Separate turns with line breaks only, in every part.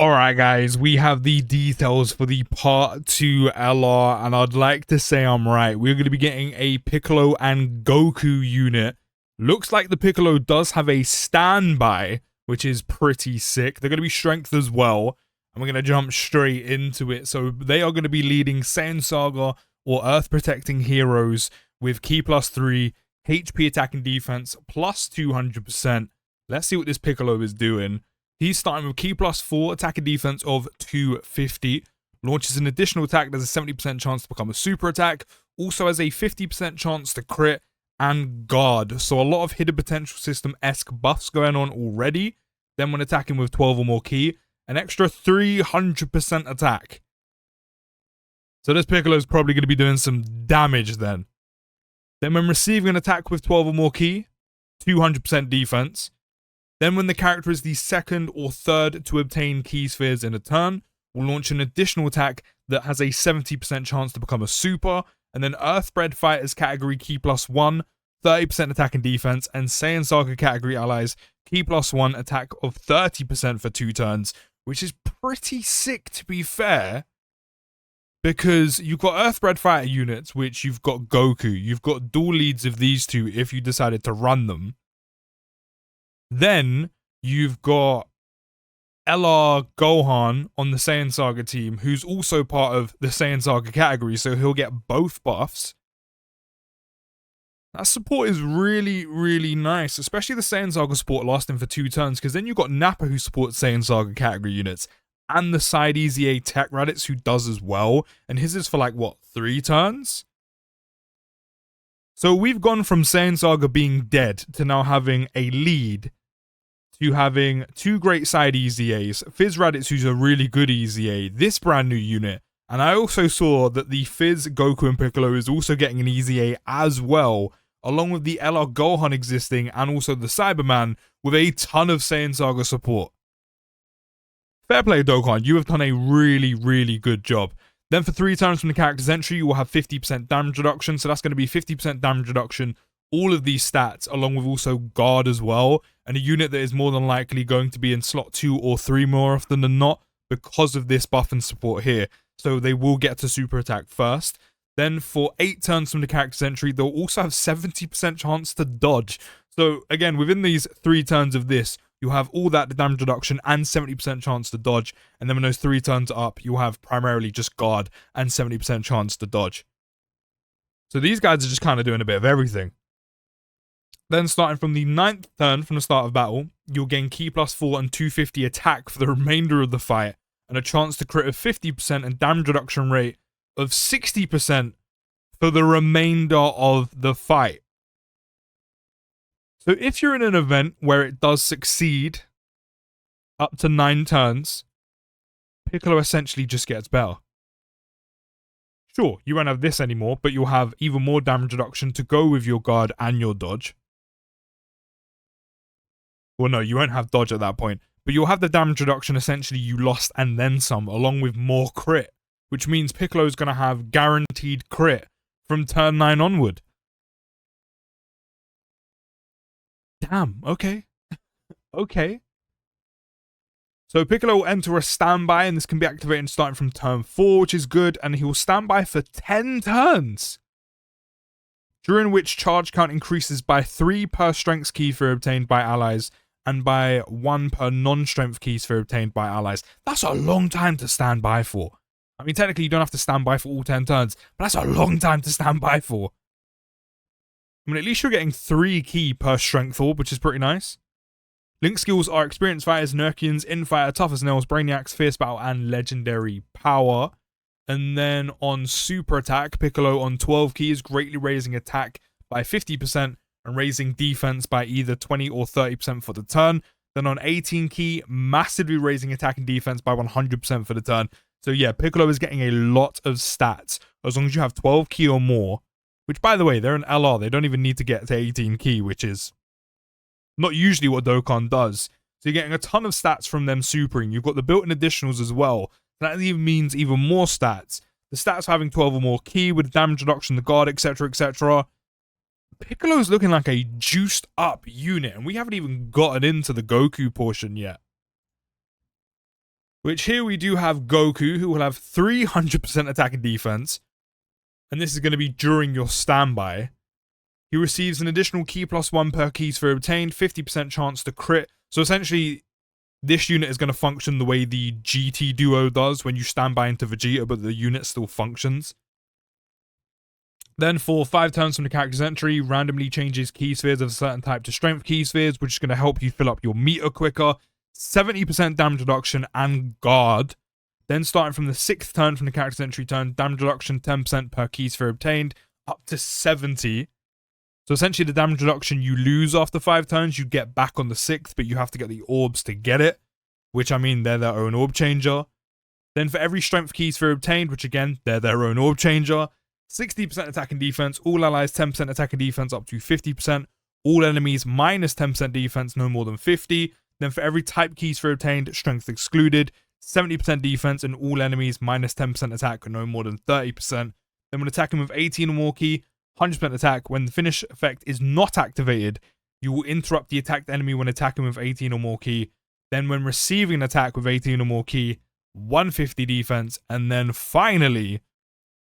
Alright guys, we have the details for the part 2 LR, and I'd like to say I'm right. We're going to be getting a Piccolo and Goku unit. Looks like the Piccolo does have a standby, which is pretty sick. They're going to be strength as well, and we're going to jump straight into it. So they are going to be leading Saiyan Saga or Earth Protecting Heroes with Ki plus 3, HP attack and defense plus 200%. Let's see what this Piccolo is doing. He's starting with Ki plus 4, attack and defense of 250. Launches an additional attack, there's a 70% chance to become a super attack. Also has a 50% chance to crit and guard. So a lot of hidden potential system-esque buffs going on already. Then when attacking with 12 or more Ki, an extra 300% attack. So this Piccolo is probably going to be doing some damage then. Then when receiving an attack with 12 or more Ki, 200% defense. Then when the character is the second or third to obtain Ki spheres in a turn, will launch an additional attack that has a 70% chance to become a super, and then Earthbred Fighters category Ki plus 1, 30% attack and defense, and Saiyan Saga category allies Ki plus 1 attack of 30% for 2 turns, which is pretty sick to be fair, because you've got Earthbred Fighter units, which you've got Goku, you've got dual leads of these two if you decided to run them. Then you've got LR Gohan on the Saiyan Saga team, who's also part of the Saiyan Saga category, so he'll get both buffs. That support is really, really nice, especially the Saiyan Saga support lasting for 2 turns, because then you've got Nappa who supports Saiyan Saga category units, and the side EZA Tech Raditz who does as well, and his is for like, what, 3 turns? So we've gone from Saiyan Saga being dead to now having a lead, to having 2 great side EZAs, Fizz Raditz who's a really good EZA, this brand new unit, and I also saw that the Fizz Goku and Piccolo is also getting an EZA as well, along with the LR Gohan existing and also the Cyberman with a ton of Saiyan Saga support. Fair play Dokkan, you have done a really, really good job. Then for 3 turns from the character's entry, you will have 50% damage reduction, so that's going to be 50% damage reduction, all of these stats, along with also guard as well, and a unit that is more than likely going to be in slot 2 or 3 more often than not because of this buff and support here. So they will get to super attack first. Then for 8 turns from the character's entry, they'll also have 70% chance to dodge. So again, within these 3 turns of this, you'll have all that damage reduction and 70% chance to dodge. And then when those 3 turns are up, you'll have primarily just guard and 70% chance to dodge. So these guys are just kind of doing a bit of everything. Then starting from the 9th turn from the start of battle, you'll gain Ki plus 4 and 250 attack for the remainder of the fight, and a chance to crit of 50% and damage reduction rate of 60% for the remainder of the fight. So if you're in an event where it does succeed up to 9 turns, Piccolo essentially just gets better. Sure, you won't have this anymore, but you'll have even more damage reduction to go with your guard and your dodge. Well, no, you won't have dodge at that point, but you'll have the damage reduction essentially you lost and then some, along with more crit, which means Piccolo's going to have guaranteed crit from turn 9 onward. Damn, okay. Okay. So Piccolo will enter a standby, and this can be activated starting from turn 4, which is good, and he will standby for 10 turns, during which charge count increases by 3 per strength Ki sphere obtained by allies, and by 1 per non-strength Ki sphere obtained by allies. That's a long time to stand by for. I mean, technically you don't have to stand by for all 10 turns, but that's a long time to stand by for. I mean, at least you're getting 3 Ki per strength orb, which is pretty nice. Link skills are experienced fighters, Nerkians, Infighter, Tough as Nails, Brainiacs, Fierce Battle, and Legendary Power. And then on Super Attack, Piccolo on 12 Ki is greatly raising attack by 50% and raising defense by either 20 or 30% for the turn. Then on 18 Ki, massively raising attack and defense by 100% for the turn. So yeah, Piccolo is getting a lot of stats as long as you have 12 Ki or more. Which, by the way, they're an LR. They don't even need to get to 18 Ki, which is not usually what Dokkan does. So you're getting a ton of stats from them supering. You've got the built-in additionals as well. That even means even more stats. The stats having 12 or more Ki with damage reduction, the guard, etc., etc. Piccolo's looking like a juiced up unit, and we haven't even gotten into the Goku portion yet. Which here we do have Goku, who will have 300% attack and defense. And this is going to be during your standby. He receives an additional key +1 per key sphere obtained, 50% chance to crit. So essentially, this unit is going to function the way the GT duo does when you stand by into Vegeta, but the unit still functions. Then for 5 turns from the character's entry, randomly changes key spheres of a certain type to strength key spheres, which is going to help you fill up your meter quicker. 70% damage reduction and guard. Then starting from the 6th turn from the character's entry turn, damage reduction 10% per key sphere obtained, up to 70. So essentially the damage reduction you lose after 5 turns, you get back on the 6th, but you have to get the orbs to get it. Which, I mean, they're their own orb changer. Then for every strength key sphere obtained, which again, they're their own orb changer. 60% attack and defense, all allies 10% attack and defense up to 50%. All enemies minus 10% defense, no more than 50. Then for every type key sphere obtained, strength excluded. 70% defense and all enemies minus 10% attack, no more than 30%. Then when attacking with 18 or more key, 100% attack. When the finish effect is not activated, you will interrupt the attacked enemy when attacking with 18 or more key. Then when receiving an attack with 18 or more key, 150 defense. And then finally,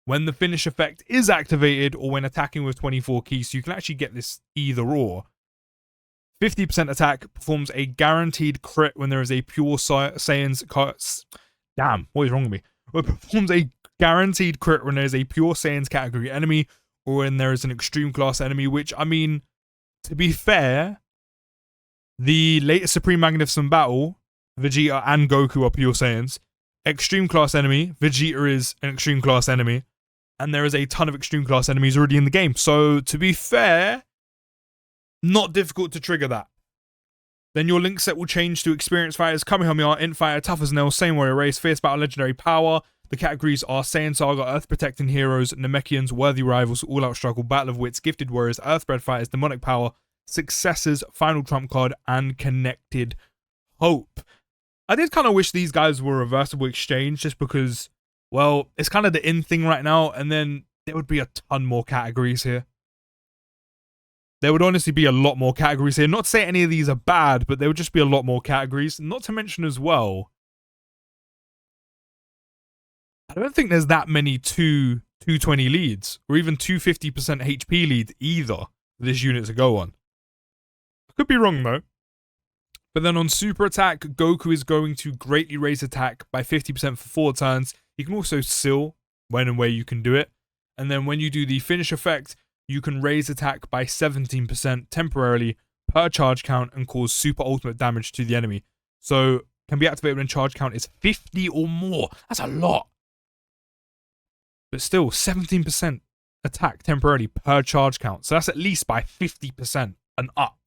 when the finish effect is activated or when attacking with 24 keys, so you can actually get this either or. 50% attack, performs a guaranteed crit when there is a pure Saiyan's... Damn, what is wrong with me? It performs a guaranteed crit when there is a pure Saiyan's category enemy or when there is an extreme class enemy, which, I mean, to be fair, the latest Supreme Magnificent Battle, Vegeta and Goku are pure Saiyans. Extreme class enemy, Vegeta is an extreme class enemy. And there is a ton of extreme class enemies already in the game. So, to be fair, not difficult to trigger that. Then your link set will change to Experienced Fighters, Kamehameha, Int Fighter, Tough as Nails, Saiyan Warrior Race, Fierce Battle, Legendary Power. The categories are Saiyan Saga, Earth Protecting Heroes, Namekians, Worthy Rivals, All Out Struggle, Battle of Wits, Gifted Warriors, Earthbred Fighters, Demonic Power, Successors, Final Trump Card, and Connected Hope. I did kind of wish these guys were reversible exchange just because, well, it's kind of the in thing right now, and then there would be a ton more categories here. There would honestly be a lot more categories here. Not to say any of these are bad, but there would just be a lot more categories. Not to mention as well, I don't think there's that many 220 leads, or even 250% HP leads either for this unit to go on. I could be wrong though. But then on Super Attack, Goku is going to greatly raise attack by 50% for 4 turns. You can also seal when and where you can do it. And then when you do the finish effect, you can raise attack by 17% temporarily per charge count and cause super ultimate damage to the enemy. So, can be activated when charge count is 50 or more. That's a lot. But still, 17% attack temporarily per charge count. So that's at least by 50% and up.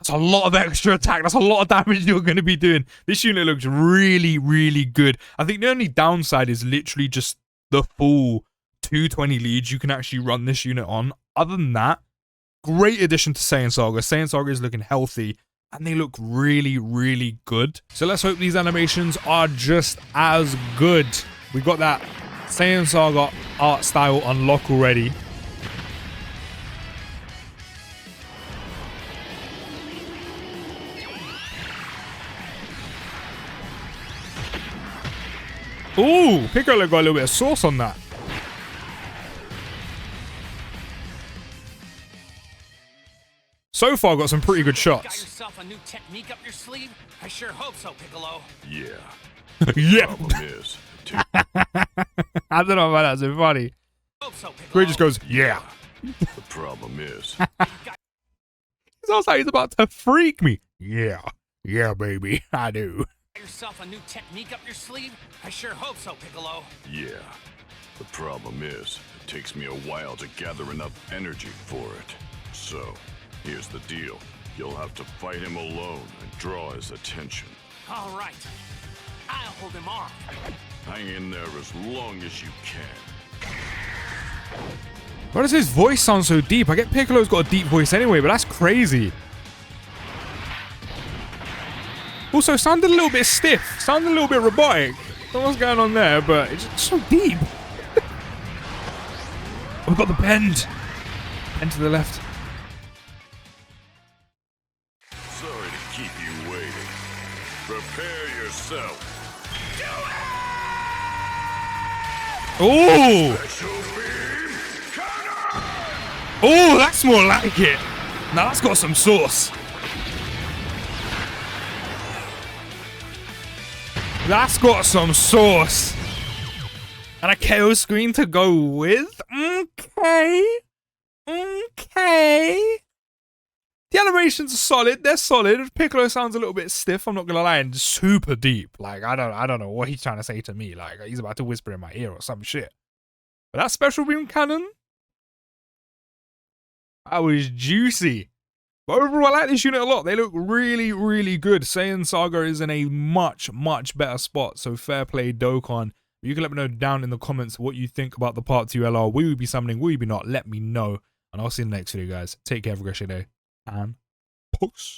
That's a lot of extra attack. That's a lot of damage you're going to be doing. This unit looks really, really good. I think the only downside is literally just the full 220 leads you can actually run this unit on. Other than that, great addition to Saiyan Saga. Saiyan Saga is looking healthy and they look really, really good. So let's hope these animations are just as good. We got that Saiyan Saga art style unlock already. Ooh, Piccolo got a little bit of sauce on that. So far, got some pretty good shots.
Got yourself a new technique up your sleeve? I sure hope so, Piccolo.
Yeah.
Yeah.
Is,
I don't know about that. So funny.
Hope so, Piccolo.
Gray just goes, yeah.
the problem is.
He's also he's about to freak me. Yeah. Yeah, baby. I do.
Got yourself a new technique up your sleeve? I sure hope so, Piccolo.
Yeah. The problem is, it takes me a while to gather enough energy for it. So, here's the deal. You'll have to fight him alone and draw his attention.
All right. I'll hold him off.
Hang in there as long as you can.
Why does his voice sound so deep? I get Piccolo's got a deep voice anyway, but that's crazy. Also, sounded a little bit stiff. Sounded a little bit robotic. Don't know what's going on there, but it's just so deep. We've got the bend. Bend to the left.
Sorry to keep you waiting. Prepare yourself. so.
Oh!
Special beam cannon!
Oh, that's more like it. Now that's got some sauce. That's got some sauce. And a KO screen to go with. Okay. Okay. The animations are solid. They're solid. Piccolo sounds a little bit stiff, I'm not gonna lie, and super deep. Like, I don't know what he's trying to say to me. Like, he's about to whisper in my ear or some shit. But that special beam cannon, that was juicy. But overall, I like this unit a lot. They look really, really good. Saiyan Saga is in a much, much better spot. So fair play, Dokkan. You can let me know down in the comments what you think about the Part 2 LR. Will you be summoning? Will you be not? Let me know. And I'll see you in the next video, guys. Take care. Have a great day. And peace.